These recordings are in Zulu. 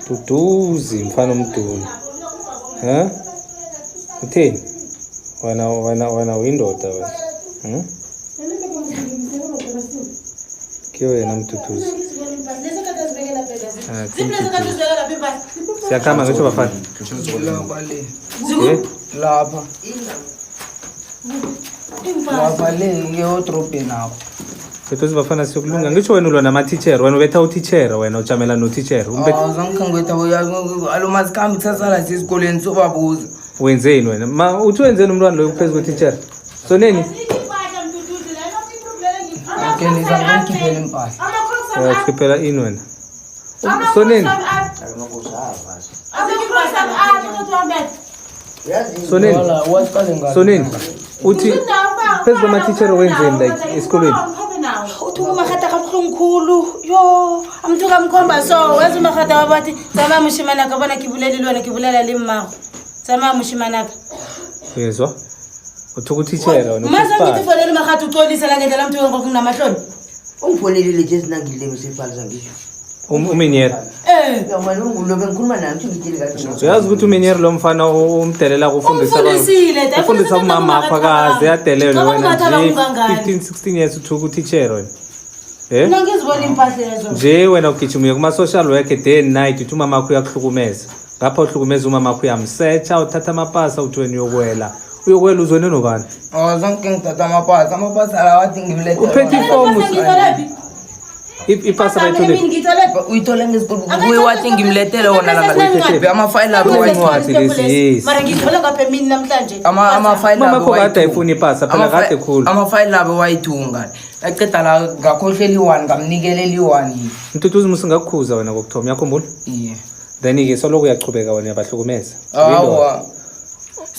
Duduzi mfana omduni. Uthini? Wena uyindoda wena. Kiyo yena mduduzi. Siyakhamba ngisho bafana. Lapha. Lapha le ngeodrobheni nawo. Bethu bafana siyokulunga ngisho wena ulwa nama-teacher wena ubetha u-teacher wena ujamela no-teacher zangikhangwetha alomazikhambi kusasala sesikoleni sobabuza wenzeni wena uthi wenzeni umntwana loyo kuphezu kwe-teacher soneni ngikhiphela impahla sikhiphela ini wena soneni soneni uthi phezu kwama-teacher wenzeni like esikolweni uthi umakhata kabuhlungukhulu yo amthuka mkhomba so wenza umakhata wabathi zama mushimanaka bona kibulelilwana kibulela limmago zama mushimanaka uyezwa uthi ukutitshera wena mazangithi fonela umakhata uxolisa la ngendlela mthuka ngokunamahloni ungifonelile nje sinangile msefalisa ngisho umenyera yamani ungulobe ngikhuluma nayo ngithile kahle uyazi ukuthi umenyera lo mfana umdelela ufundisa umama akho akaze adelelwe wena nje 15-16 years uthi ukutitshera wena ngizibona impahla lezo nje wena ugijima kuma-social worker day and night uthi umama akho uyakuhlukumeza ngapha uhlukumeza umama akho uyamsearcha uthatha amapasa uthi wena uyokwela uzwene nobani zanke ngithatha amapasa alawathi ngimlethe uphethe ifomu ipasa uyithole ngesikolo kuye wathi ngimlethele wona la amafayili abo wancwadi lezi mara ngithola ngapha emini namhlanje amafayili mama akho kade ayifuna ipasa phela kade khulu amafayili abo wayithunga aqeda la ngakhohleli i-1 ngamnikelela i-1 Mtutuzi musingakukhuza wena kokuthoma yakhumbula then-ke soloku uyachubeka wena uyabahlukumeza awa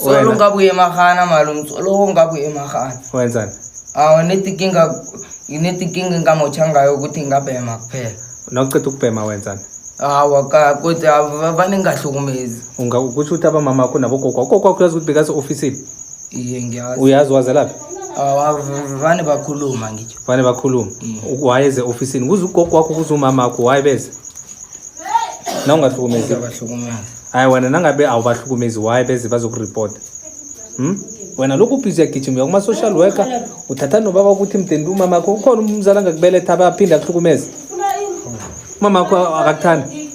solo ngabuye emakhana malum solo ngabuye emakhana wenzani awa netikinga ngamotsha ngayo ukuthi ngabhema kuphela nawuceda ukubhema wenzani awa kodwa vane ngahlukumezi kusho ukuthi abamama akho nabogogo uyazi ukuthi bekase-ofisini iye ngiyazi uyazi waze laphi vane bakhuluma ngitsho vane bakhuluma wayeze ofisini kuze ugogo wakho kuze umama akho wayebeze na ungahlukumezi hayi wena nangabe awubahlukumezi wayebeze bazokuripota wena lokhu ubhizi yagijima kuma-social worker uthatha nobaba ukuthi mdendi umama akho ukhona umzala ngakubeletha abaphinde akuhlukumeze umama akho akakuthandi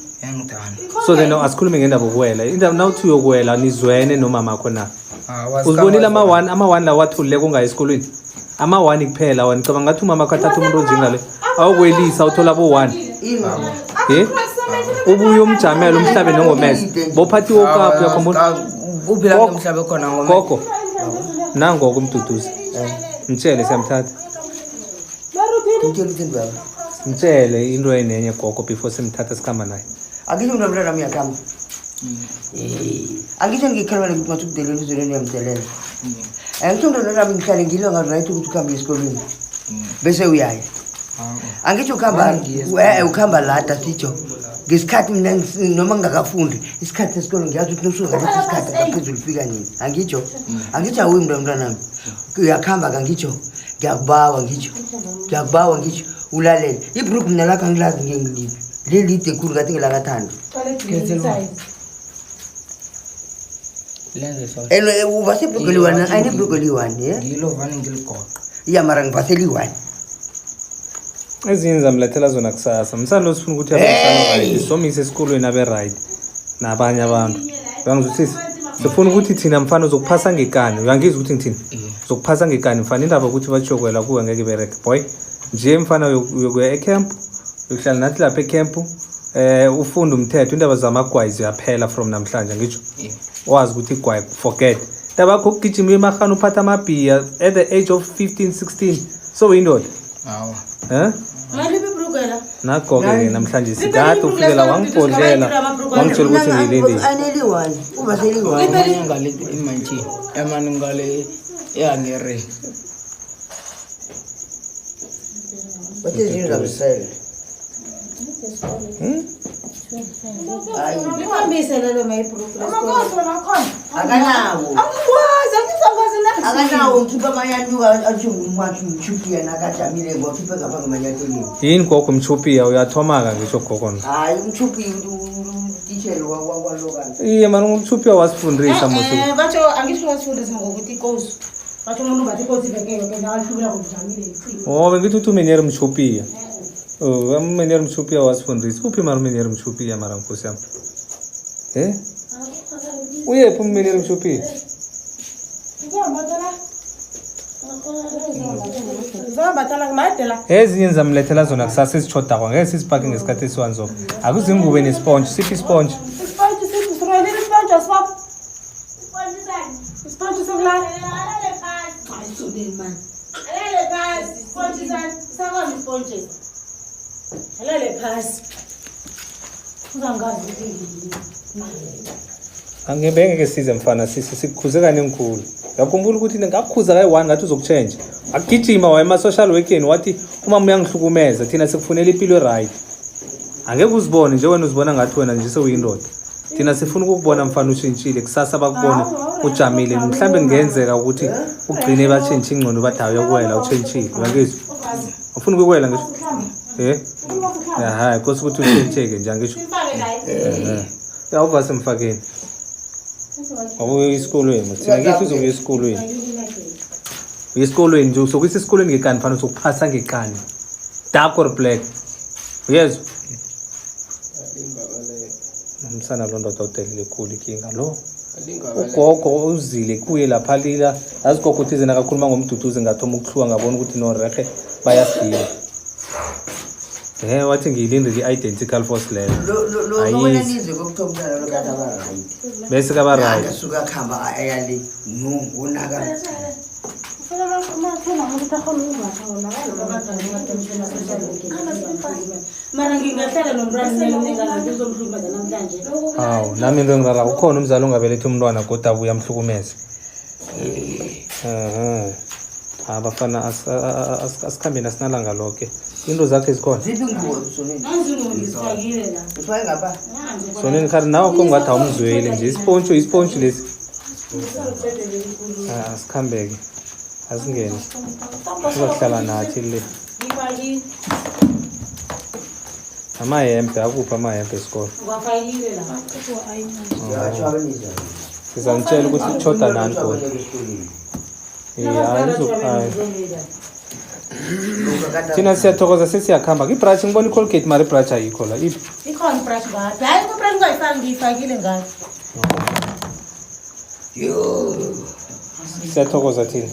so then asikhulume ngendaba okuwela indaba nawuthi uyokuwela nizwene nomama akho na uzibonile ama-1 la wathulile kungayi esikolweni ama-1 kuphela wena cabanga ngathi umama akho athatha umuntu onjengale awukwelisa uthola abo-1 ubuye umjamela umhlabe nongomese bophathi wokapho yakhogogo nangoko umduduzi mtshele siyamthatha mtshele into enenye gogo before simthatha sikhamba naye akisho mntu mntana uyakhamba akisho ngikhalwana ukuthi mathukudelela uzoleni uyamdelela angisho mntu mntana ngihlale ngilo ngarayithi ukuthi ukhambe esikolweni bese uyaya angitsho ukhamba lada sitsho ngesikhathi mina noma ngingakafundi isikhathi sesikolo ngiyazi ukuthi nosuka ngaleso sikhathi ngaphezulu fika nini angitsho awuyi mntwanami uyakuhamba kangitsho ngiyakubawa ngitsho ulalela ibruku mina lakho angilazi ngengilipi lelide khulu ngathi ngelakathando and ubasebhrugoliwana ayinebhrugoliwane iya mara ngibaseli-1 ezinye zamlethela zona kusasa msana lo sifuna ukuthi abe-right somise esikolweni abe-right nabanye abantu uyangizwisisa sifuna ukuthi thina mfana uzokuphasa ngekani uyangizwa ukuthi ngithini uzokuphasa ngekani mfana indaba ukuthi batshokwela kuwe ngeke ibereke boy nje mfana uyokuya ecamp uyokuhlala nathi lapha ecamp ufunda umthetho indaba zamagwayi ziyaphela from namhlanje ngitsho wazi ukuthi igwayi forget indaba yakho ukugijima emahana uphatha amabhiya at the age of 15-16 so uyindoda nagoke namhlanje sikade ufikela wangibhodlela wangitshela ukuthi ngilindile emani ngale yangere ngihambise lelo mayibhruku akanawo angikwazi ngizokwazi na akanawo ngikhipha amanyathelo athi umathi umchupi yena akajamile ngokhipha ngapha ngamanyathelo yini gogo umchupiya uyathomaka ngisho gogona hayi umchupi utishelo wakwaloka iye mani umchupiya wasifundisa musu batsho angisho wasifundisa ngokuthi ikosi batsho umuntu ngathi ikosi bekeke nahlubela kujamile iqini bengithi uthi umenyera umchupiya umenyera umchupiya wasifundisa uphi mari umenyera umchupiya mara nkosi yami uyephi umenyera umchupiya ezinye nizamlethela zona kusasa esitshodako ngeke sizipake ngesikhathi esiwani zoko akuzingubo nesponge siphi isponge angebengeke size mfana sikukhuze kanengikhulu ngakhumbula ukuthi ngakukhuza kayi-1 ngathi uzokutshentsha akugijima waye ema-social workeni wathi umama uyangihlukumeza thina sikufunela impilo right angeke uzibone nje wena uzibona ngathi wena nje sewuyindoda thina sifuna ukukubona mfana ushintshile kusasa bakubone ujamile mhlawumbe kungenzeka ukuthi ugcine batshentshe ingcondo bathi ayokuwela utshentshile uyangizwa ufuna ukukwela ngisho hayi kose ukuthi utshentsheke nje angisho yawuva semfakeni awuye esikolweni thina ngithi uzokuya esikolweni uye esikolweni nje usokuya esikolweni ngekani mfana uzokuphasa ngekani dark or black uyezwa umsana lo ndoda udelile khulu ikinga lo ugogo uzile kuye lapha lila azigogo ukuthi zena kakhuluma ngomduduze ngathoma ukuhluka ngabona ukuthi norehe bayasidila wathi ngiyilindile i-identical force leyo bese kaba right mara ngingahlala nomntwana namhlanje hawu nami into engirara ukhona umzali ongabelethi umntwana kodwa abuye amhlukumeze abafana asikhambeni asinalanga lonke into zakhe zikhona soneni khari nawe ko ngathi awumzweli nje ispontshi lesi asikhambeke asingene sizokuhlala nathi le amayembe akuphi amayembe esikolo sizamtshela ukuthi utshoda nani kodwa thina siyathokoza sesiyakuhamba ibrashi ngibona icolgate mari ibrashi ayikho la iphi ikhona ibrashi ngaphi hayi kubrashi ungayifaki ngiyifakile ngayo siyathokoza thina